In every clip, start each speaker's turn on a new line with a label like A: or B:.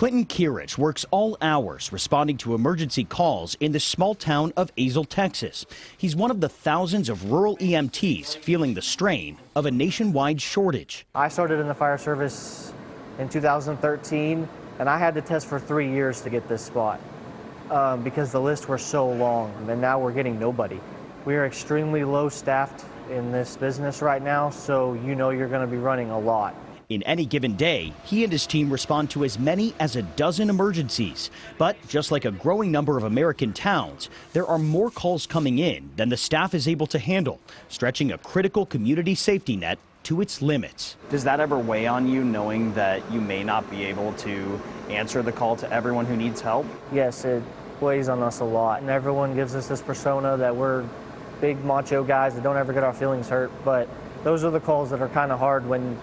A: Clinton Kirich works all hours responding to emergency calls in the small town of Azle, Texas. He's one of the thousands of rural EMTs feeling the strain of a nationwide shortage.
B: I started in the fire service in 2013, and I had to test for 3 years to get this spot because the lists were so long, and now we're getting nobody. We are extremely low staffed in this business right now, so you know you're going to be running a lot.
A: In any given day, he and his team respond to as many as a dozen emergencies. But just like a growing number of American towns, there are more calls coming in than the staff is able to handle, stretching a critical community safety net to its limits.
C: Does that ever weigh on you, knowing that you may not be able to answer the call to everyone who needs help?
B: Yes, it weighs on us a lot, and everyone gives us this persona that we're big macho guys that don't ever get our feelings hurt, but those are the calls that are kind of hard when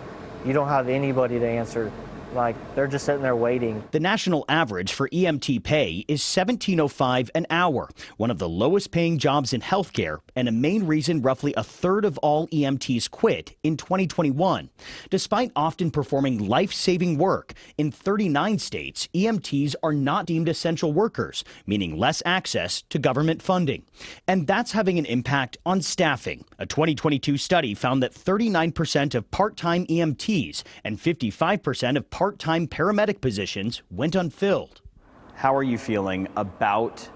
B: you don't have anybody to answer. Like, they're just sitting there waiting.
A: The national average for EMT pay is $17.05 an hour, one of the lowest paying jobs in healthcare and a main reason roughly a third of all EMTs quit in 2021. Despite often performing life-saving work, in 39 states, EMTs are not deemed essential workers, meaning less access to government funding. And that's having an impact on staffing. A 2022 study found that 39% of part-time EMTs and 55% of part-time paramedic positions went unfilled.
C: How are you feeling about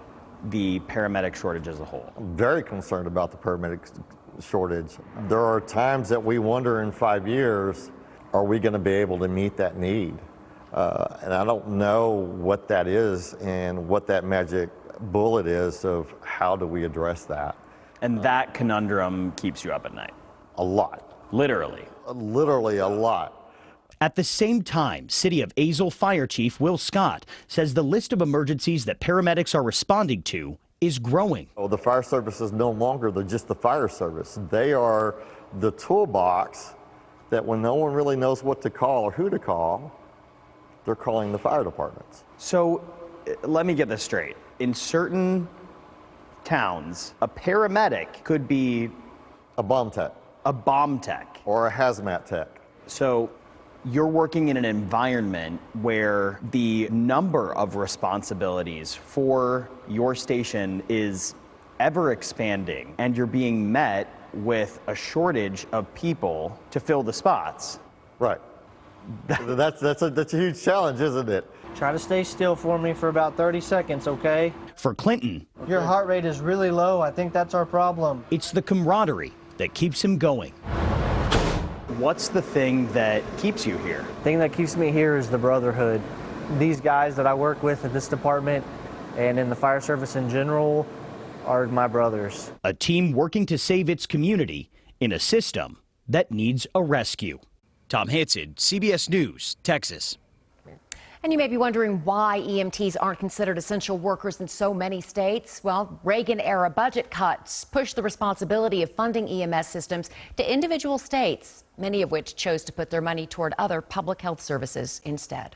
C: the paramedic shortage as a whole?
D: I'm very concerned about the paramedic shortage. There are times that we wonder in 5 years, are we going to be able to meet that need? And I don't know what that is and what that magic bullet is of how do we address that.
C: And that conundrum keeps you up at night?
D: A lot.
C: Literally?
D: Literally a lot.
A: At the same time, City of Azle Fire Chief Will Scott says the list of emergencies that paramedics are responding to is growing.
D: Oh, the fire service is no longer just the fire service. They are the toolbox that when no one really knows what to call or who to call, they're calling the fire departments.
C: So let me get this straight. In certain towns, a paramedic could be
D: a bomb tech.
C: A bomb tech.
D: Or a hazmat tech.
C: So you're working in an environment where the number of responsibilities for your station is ever expanding, and you're being met with a shortage of people to fill the spots.
D: Right. That's a huge challenge, isn't it?
B: Try to stay still for me for about 30 seconds, okay?
A: For Clinton,
B: your heart rate is really low. I think that's our problem.
A: It's the camaraderie that keeps him going.
C: What's the thing that keeps you here?
B: The thing that keeps me here is the brotherhood. These guys that I work with at this department and in the fire service in general are my brothers.
A: A team working to save its community in a system that needs a rescue. Tom Hanson, CBS News, Texas.
E: And you may be wondering why EMTs aren't considered essential workers in so many states. Well, Reagan-era budget cuts pushed the responsibility of funding EMS systems to individual states, many of which chose to put their money toward other public health services instead.